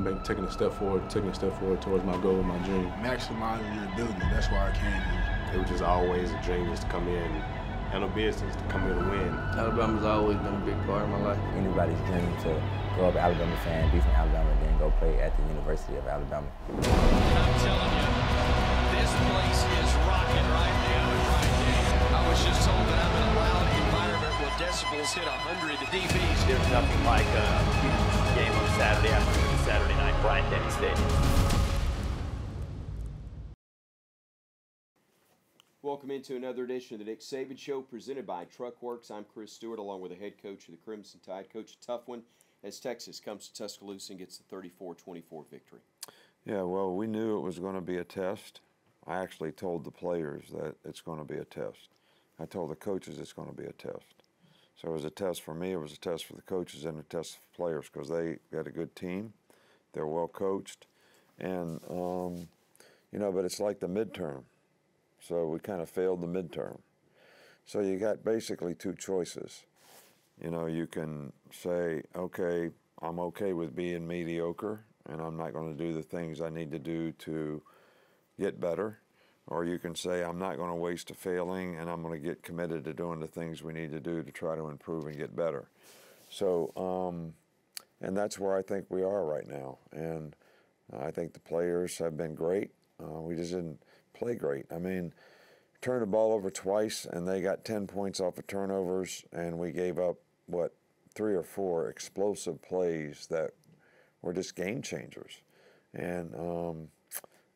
taking a step forward towards my goal, my dream. Maximizing your ability, that's why I came here. It was just always a dream just to come in, handle business, to come here to win. Alabama's always been a big part of my life. Anybody's dream to grow up an Alabama fan, be from Alabama, and then go play at the University of Alabama. I'm telling you, this place is rocking right now in Ryan. I was just told that I'm in a loud environment where decibels hit 100 dBs. There's nothing like a huge game on Saturday afternoon, Saturday night, Bryant-Denny Stadium. Welcome into another edition of the Nick Saban Show presented by Truckworks. I'm Chris Stewart along with the head coach of the Crimson Tide. Coach, a tough one as Texas comes to Tuscaloosa and gets the 34-24 victory. Yeah, well, we knew it was going to be a test. I actually told the players that it's going to be a test. I told the coaches it's going to be a test. So it was a test for me, it was a test for the coaches, and a test for players because they got a good team. They're well coached. And, you know, but it's like the midterm. So we kind of failed the midterm. So you got basically two choices. You know, you can say, okay, I'm okay with being mediocre and I'm not going to do the things I need to do to get better. Or you can say, I'm not going to waste a failing and I'm going to get committed to doing the things we need to do to try to improve and get better. So, and that's where I think we are right now. And I think the players have been great. We just didn't play great. I mean, turned the ball over twice and they got 10 points off of turnovers and we gave up, what, 3 or 4 explosive plays that were just game changers. And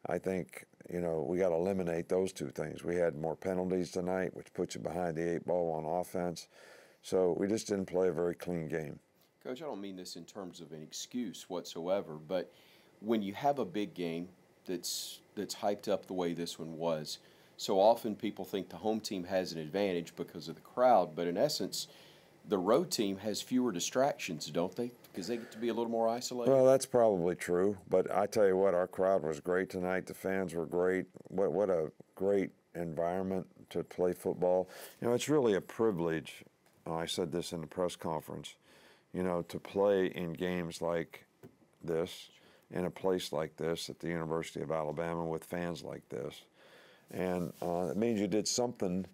I think, you know, we got to eliminate those two things. We had more penalties tonight, which puts you behind the 8 ball on offense. So we just didn't play a very clean game. Coach, I don't mean this in terms of an excuse whatsoever, but when you have a big game that's hyped up the way this one was, so often people think the home team has an advantage because of the crowd, but in essence, the road team has fewer distractions, don't they? Because they get to be a little more isolated. Well, that's probably true, but I tell you what, our crowd was great tonight. The fans were great. What a great environment to play football. You know, it's really a privilege. I said this in the press conference, you know, to play in games like this, in a place like this at the University of Alabama with fans like this. And it means you did something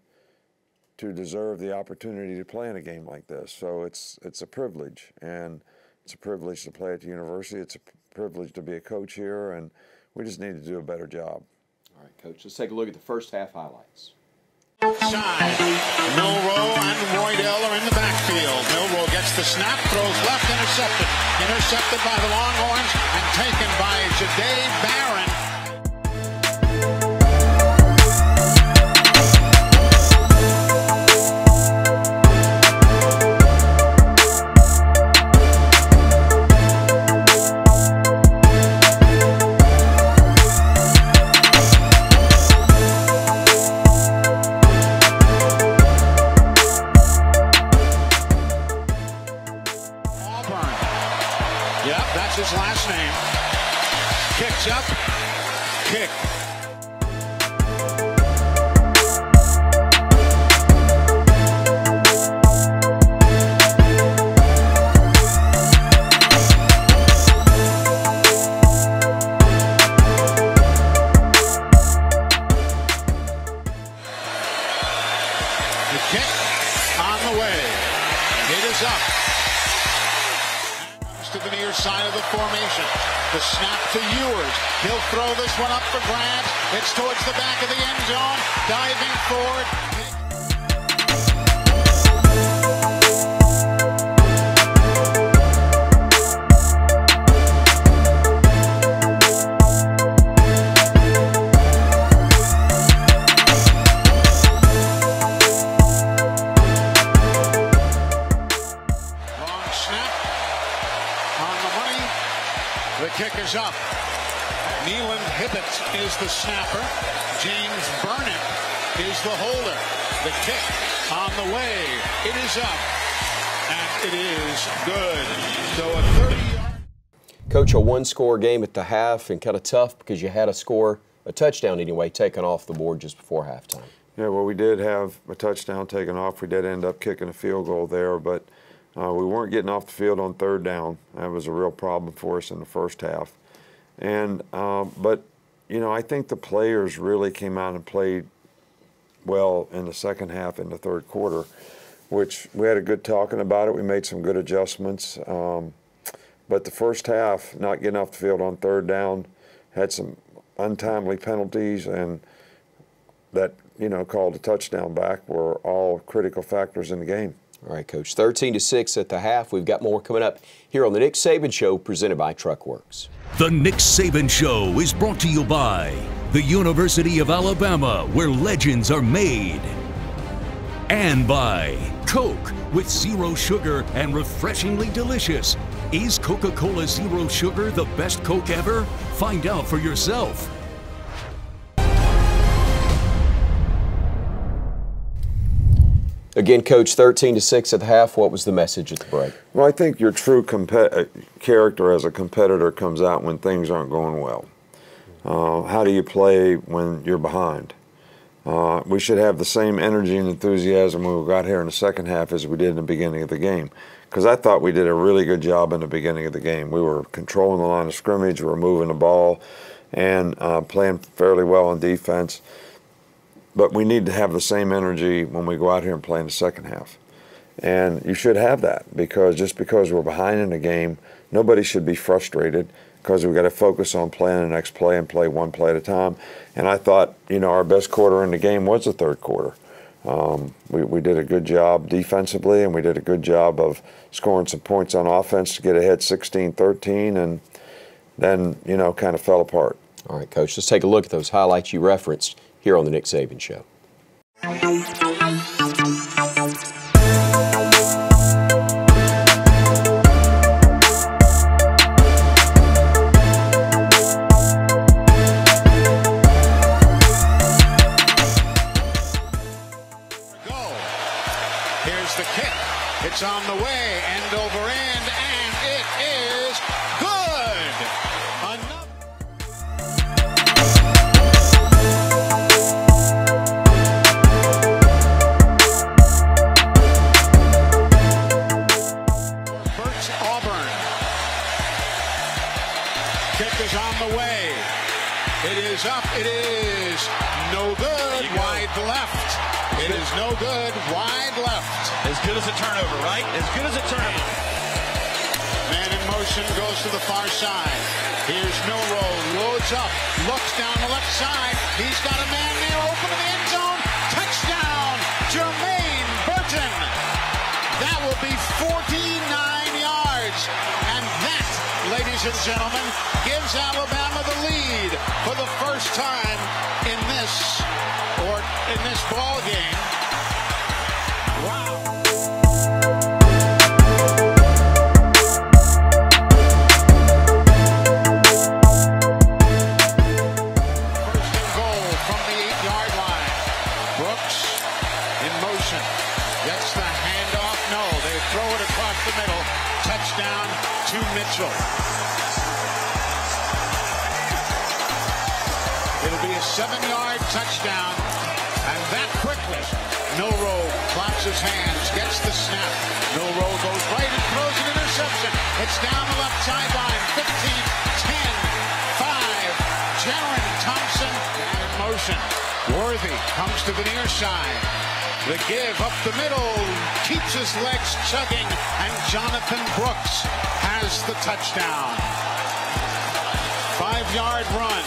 to deserve the opportunity to play in a game like this. So it's a privilege, and it's a privilege to play at the university. It's a privilege to be a coach here, and we just need to do a better job. All right, Coach, let's take a look at the first half highlights. Outside, Milroe and Roydell are in the backfield. Milroe gets the snap, throws left, intercepted. Intercepted by the Longhorns and taken by Ja'Day Barron. Yep, that's his last name. Kicks up, kick. The kick on the way. It is up. To the near side of the formation. The snap to Ewers. He'll throw this one up for grabs. It's towards the back of the end zone. Diving forward. Long snap. On the money, the kick is up. Neeland Hibbett is the snapper. James Burnett is the holder. The kick on the way. It is up, and it is good. So a 30-yard. Coach, a one-score game at the half and kind of tough because you had a touchdown anyway, taken off the board just before halftime. Yeah, well, we did have a touchdown taken off. We did end up kicking a field goal there, but We weren't getting off the field on third down. That was a real problem for us in the first half. And but you know, I think the players really came out and played well in the second half in the third quarter, which we had a good talking about it. We made some good adjustments. But the first half, not getting off the field on third down, had some untimely penalties, and that, you know, called a touchdown back were all critical factors in the game. All right, Coach. 13-6 at the half. We've got more coming up here on the Nick Saban Show, presented by Truckworks. The Nick Saban Show is brought to you by the University of Alabama, where legends are made. And by Coke, with zero sugar and refreshingly delicious. Is Coca-Cola Zero Sugar the best Coke ever? Find out for yourself. Again, Coach, 13-6 at the half. What was the message at the break? Well, I think your true character as a competitor comes out when things aren't going well. How do you play when you're behind? We should have the same energy and enthusiasm when we got here in the second half as we did in the beginning of the game. Because I thought we did a really good job in the beginning of the game. We were controlling the line of scrimmage, we were moving the ball, and playing fairly well on defense. But we need to have the same energy when we go out here and play in the second half. And you should have that, because just because we're behind in the game, nobody should be frustrated, because we've got to focus on playing the next play and play one play at a time. And I thought, you know, our best quarter in the game was the third quarter. We did a good job defensively, and we did a good job of scoring some points on offense to get ahead 16-13, and then, you know, kind of fell apart. All right, Coach, let's take a look at those highlights you referenced here on the Nick Saban Show. Here's the kick. It's on the way, end over end, and it is good. Another. Burt's Auburn. Kick is on the way. It is up. It is no good. Wide left. It is no good. Wide left. As good as a turnover, right? As good as a turnover. Man in motion goes to the far side. Here's Milroe. Loads up. Looks down the left side. He's got a man there open in the end zone. Touchdown, Jermaine Burton. That will be 49 yards. And that, ladies and gentlemen, gives Alabama the lead for the first time in this ball game. Wow. First and goal from the 8-yard line. Brooks in motion. Gets the handoff. No, they throw it across the middle. Touchdown to Mitchell. It'll be a 7-yard touchdown. And that quickly, Milroe claps his hands, gets the snap. Milroe goes right and throws an interception. It's down the left sideline, 15, 10, 5. Jaron Thompson and in motion. Worthy comes to the near side. The give up the middle, keeps his legs chugging, and Jonathan Brooks has the touchdown. 5-yard run.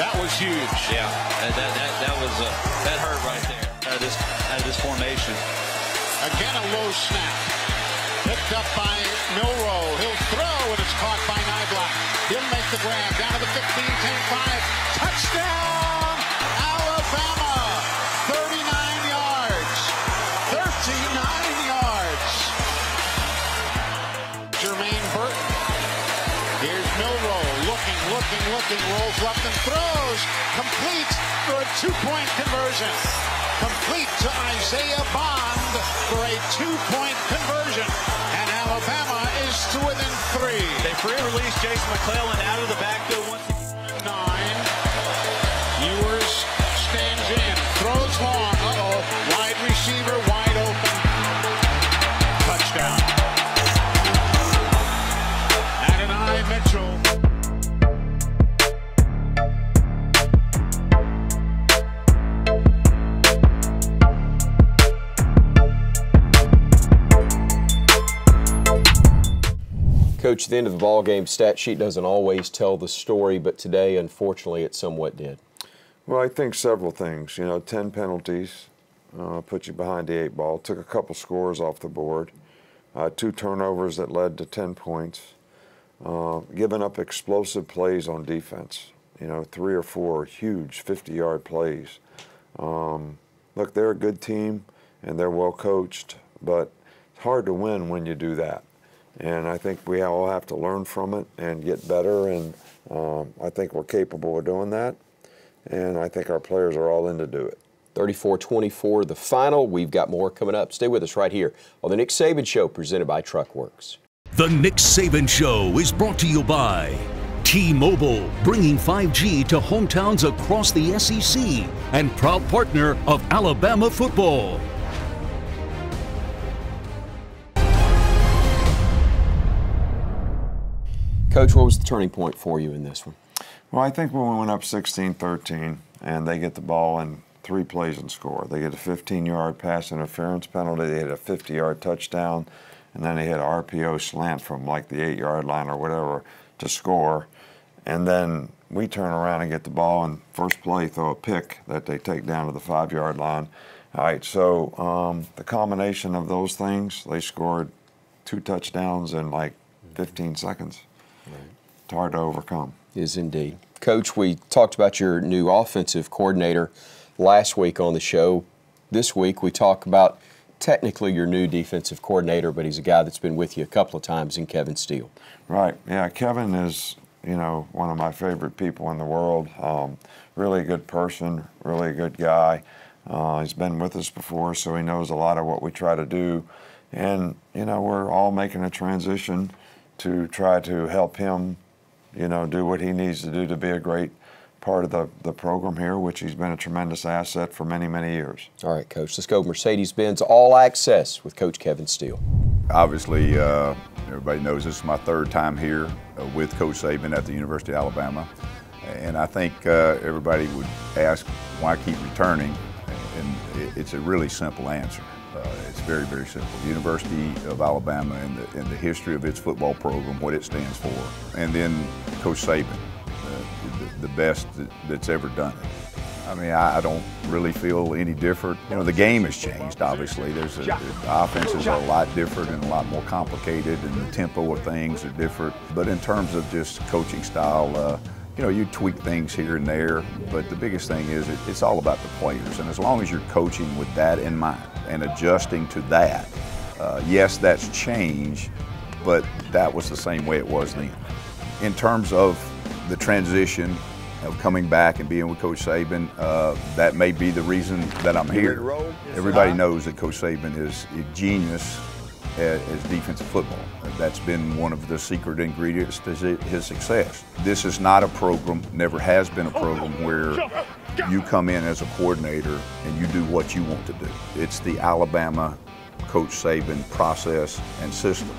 That was huge. Yeah, that hurt right there. Out of this formation. Again, a low snap. Picked up by Milroe. He'll throw, and it's caught by Nyblock. He'll make the grab down to the 15, 10, 5. Touchdown, Alabama. 39 yards. 39 yards. Jermaine Burton. Here's Milroe. Looking, rolls left and throws. Complete for a 2-point conversion. Complete to Isaiah Bond for a 2-point conversion. And Alabama is to within 3. They free release Jason McClellan out of the backfield once again. 9. Ewers stands in. Throws long. Wide receiver, wide open. Coach, at the end of the ball game, stat sheet doesn't always tell the story, but today, unfortunately, it somewhat did. Well, I think several things. 10 penalties put you behind the 8 ball. Took a couple scores off the board. 2 turnovers that led to 10 points. Giving up explosive plays on defense. 3 or 4 huge 50-yard plays. Look, they're a good team and they're well coached, but it's hard to win when you do that. And I think we all have to learn from it and get better, and I think we're capable of doing that. And I think our players are all in to do it. 34-24, the final. We've got more coming up. Stay with us right here on the Nick Saban Show, presented by Truckworks. The Nick Saban Show is brought to you by T-Mobile, bringing 5G to hometowns across the SEC and proud partner of Alabama football. Coach, what was the turning point for you in this one? Well, I think when we went up 16-13 and they get the ball in 3 plays and score. They get a 15-yard pass interference penalty, they hit a 50-yard touchdown, and then they hit an RPO slant from like the 8-yard line or whatever to score. And then we turn around and get the ball and first play throw a pick that they take down to the 5-yard line. All right, so the combination of those things, they scored 2 touchdowns in like 15 seconds. Right. It's hard to overcome. Is indeed. Coach, we talked about your new offensive coordinator last week on the show. This week we talk about technically your new defensive coordinator, but he's a guy that's been with you a couple of times in Kevin Steele. Right. Yeah, Kevin is, one of my favorite people in the world. Really good person, really good guy. He's been with us before, so he knows a lot of what we try to do. And, we're all making a transition to try to help him, do what he needs to do to be a great part of the program here, which he's been a tremendous asset for many, many years. All right, Coach, let's go Mercedes-Benz All Access with Coach Kevin Steele. Obviously, everybody knows this is my 3rd time here with Coach Saban at the University of Alabama. And I think everybody would ask why keep returning, and it's a really simple answer. It's very, very simple. The University of Alabama and the history of its football program, what it stands for, and then Coach Saban, the best that's ever done it. I mean, I don't really feel any different. The game has changed, obviously. The offenses are a lot different and a lot more complicated, and the tempo of things are different. But in terms of just coaching style, you tweak things here and there, but the biggest thing is it's all about the players. And as long as you're coaching with that in mind and adjusting to that, yes, that's changed, but that was the same way it was then. In terms of the transition of coming back and being with Coach Saban, that may be the reason that I'm here. Everybody knows that Coach Saban is a genius as defensive football. That's been one of the secret ingredients to his success. This is not a program, never has been a program where you come in as a coordinator and you do what you want to do. It's the Alabama Coach Saban process and system.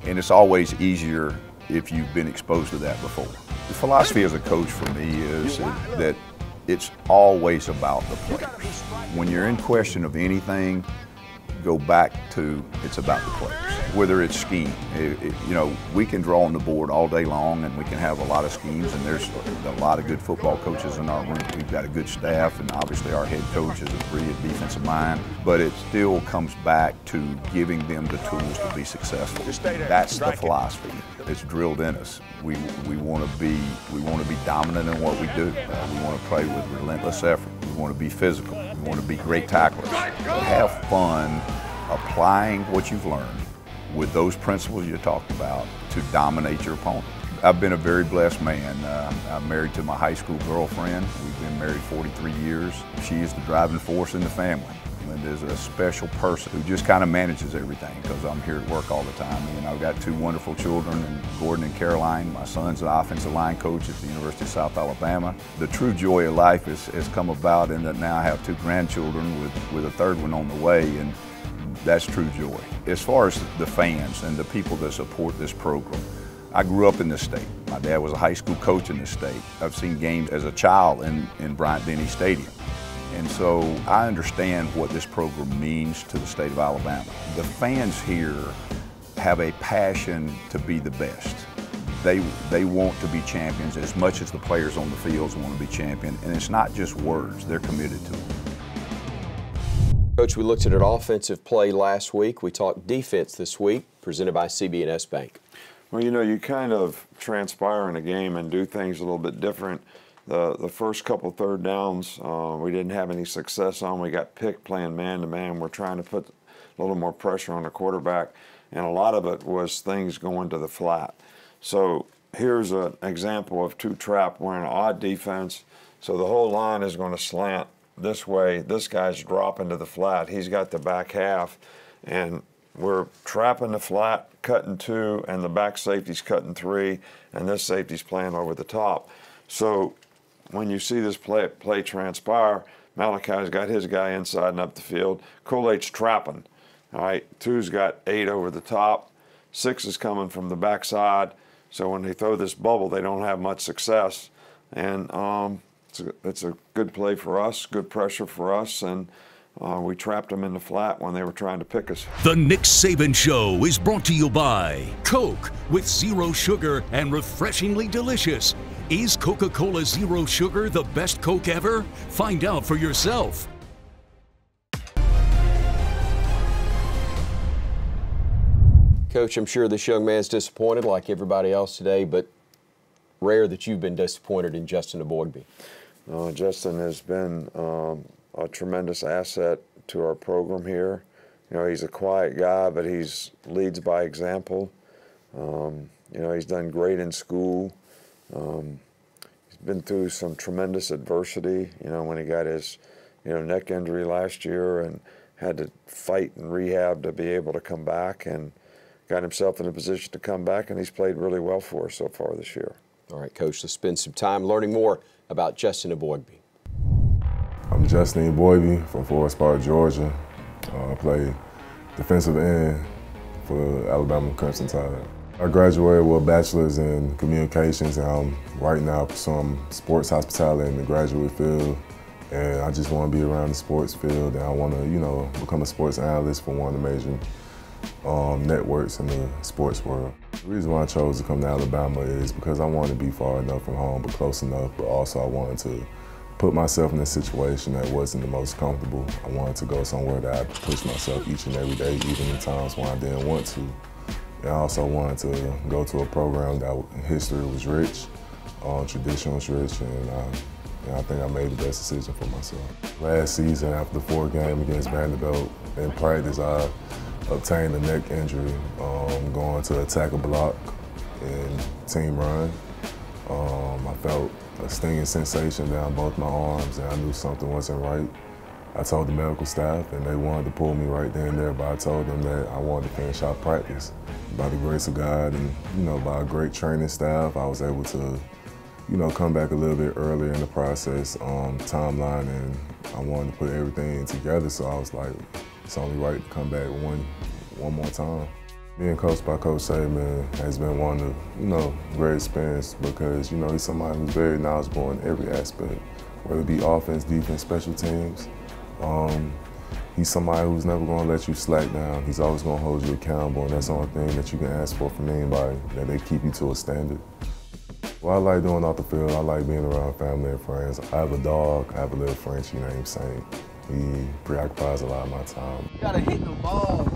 And it's always easier if you've been exposed to that before. The philosophy as a coach for me is that it's always about the players. When you're in question of anything, go back to it's about the players. Whether it's scheme, we can draw on the board all day long and we can have a lot of schemes, and there's a lot of good football coaches in our room. We've got a good staff, and obviously our head coach is a brilliant defensive mind, but it still comes back to giving them the tools to be successful. That's the philosophy. It's drilled in us. We want to be dominant in what we do. We want to play with relentless effort. We want to be physical. We want to be great tacklers. Have fun applying what you've learned with those principles you talked about to dominate your opponent. I've been a very blessed man. I'm married to my high school girlfriend. We've been married 43 years. She is the driving force in the family. Linda is a special person who just kind of manages everything because I'm here at work all the time. I've got 2 wonderful children, Gordon and Caroline. My son's an offensive line coach at the University of South Alabama. The true joy of life has come about in that now I have 2 grandchildren with a 3rd one on the way, and that's true joy. As far as the fans and the people that support this program, I grew up in this state. My dad was a high school coach in this state. I've seen games as a child in Bryant-Denny Stadium. And so I understand what this program means to the state of Alabama. The fans here have a passion to be the best. They want to be champions as much as the players on the fields want to be champion, and it's not just words, they're committed to it. Coach, we looked at an offensive play last week. We talked defense this week, presented by CB&S Bank. Well, you know, you kind of transpire in a game and do things a little bit different. The first couple third downs, we didn't have any success on. We got picked playing man-to-man. We're trying to put a little more pressure on the quarterback, and a lot of it was things going to the flat. So here's an example of two trap. We're in an odd defense, so the whole line is going to slant this way. This guy's dropping to the flat. He's got the back half, and we're trapping the flat, cutting 2, and the back safety's cutting 3, and this safety's playing over the top. So when you see this play transpire, Malachi's got his guy inside and up the field. Kool-Aid's trapping. All right, 2's got 8 over the top. 6 is coming from the backside. So when they throw this bubble, they don't have much success. And it's a good play for us, good pressure for us, and we trapped them in the flat when they were trying to pick us. The Nick Saban Show is brought to you by Coke with 0 sugar and refreshingly delicious. Is Coca-Cola Zero Sugar the best Coke ever? Find out for yourself. Coach, I'm sure this young man's disappointed like everybody else today, but rare that you've been disappointed in Justin Eboigbe. Justin has been a tremendous asset to our program here. You know, he's a quiet guy, but he leads by example. You know, he's done great in school. He's been through some tremendous adversity, you know, when he got his, neck injury last year and had to fight and rehab to be able to come back, and got himself in a position to come back, and he's played really well for us so far this year. All right, Coach, let's spend some time learning more about Justin Eboigbe. I'm Justin Eboigbe from Forest Park, Georgia. I play defensive end for Alabama Crimson Tide. I graduated with a bachelor's in communications, and I'm right now pursuing sports hospitality in the graduate field. And I just want to be around the sports field, and I want to, become a sports analyst for one of the major networks in the sports world. The reason why I chose to come to Alabama is because I wanted to be far enough from home, but close enough, but also I wanted to put myself in a situation that wasn't the most comfortable. I wanted to go somewhere that I could push myself each and every day, even in times when I didn't want to. And I also wanted to go to a program that history was rich, tradition was rich, and I think I made the best decision for myself. Last season, after the 4th game against Vanderbilt, in practice, I obtained a neck injury going to attack a block in team run. I felt a stinging sensation down both my arms, and I knew something wasn't right. I told the medical staff, and they wanted to pull me right then and there, but I told them that I wanted to finish out practice. By the grace of God and, by a great training staff, I was able to, come back a little bit earlier in the process timeline, and I wanted to put everything together, so I was like, it's only right to come back one more time. Being coached by Coach Saban has been one of the, great experience because, he's somebody who's very knowledgeable in every aspect, whether it be offense, defense, special teams. He's somebody who's never going to let you slack down. He's always going to hold you accountable, and that's the only thing that you can ask for from anybody, that they keep you to a standard. What I like doing off the field, I like being around family and friends. I have a dog, I have a little Frenchie named Saint. He preoccupies a lot of my time. You gotta hit the ball.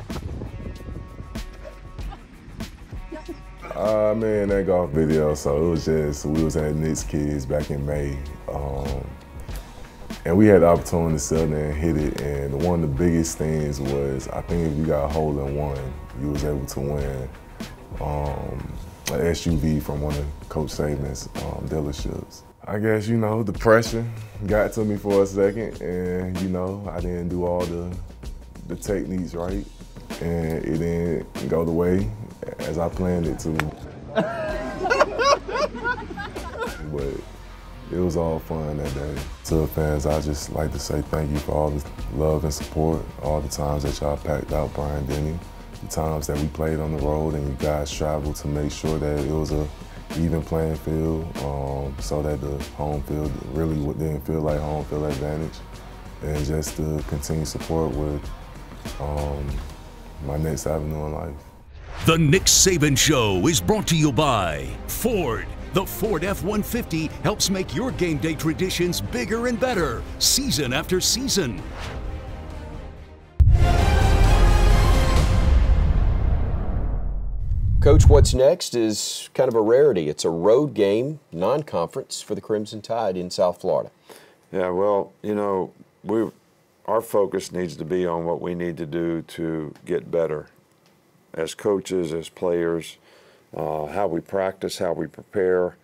Man, that golf video, so it was just, we was at Knicks Kids back in May. And we had the opportunity to sit there and hit it, and one of the biggest things was, I think if you got a hole-in-one, you was able to win an SUV from one of Coach Saban's dealerships. I guess, the pressure got to me for a second, and, I didn't do all the techniques right, and it didn't go the way as I planned it to. But it was all fun that day. To the fans, I just like to say thank you for all the love and support, all the times that y'all packed out Bryant-Denny, the times that we played on the road and you guys traveled to make sure that it was a even playing field, so that the home field really didn't feel like home field advantage. And just to continue support with my next avenue in life. The Nick Saban Show is brought to you by Ford. The Ford F-150 helps make your game day traditions bigger and better, season after season. Coach, what's next is kind of a rarity. It's a road game, non-conference for the Crimson Tide in South Florida. Yeah, well, you know, our focus needs to be on what we need to do to get better as coaches, as players, how we practice, how we prepare,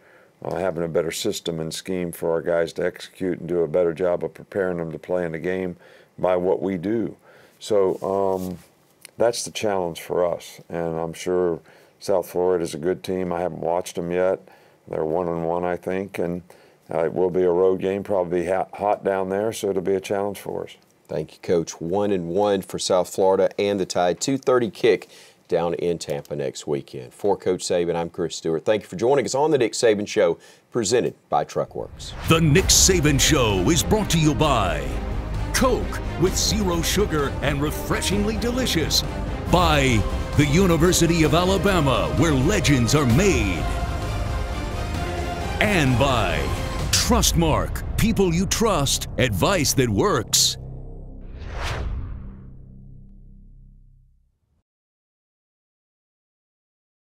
having a better system and scheme for our guys to execute and do a better job of preparing them to play in the game by what we do. So that's the challenge for us, and I'm sure South Florida is a good team. I haven't watched them yet. They're 1-1, I think, and it will be a road game, probably hot down there, so it'll be a challenge for us. Thank you, Coach. 1-1 for South Florida and the Tide. 2:30 kick down in Tampa next weekend. For Coach Saban, I'm Chris Stewart. Thank you for joining us on the Nick Saban Show, presented by Truckworks. The Nick Saban Show is brought to you by Coke with 0 sugar and refreshingly delicious. By the University of Alabama, where legends are made. And by Trustmark, people you trust, advice that works.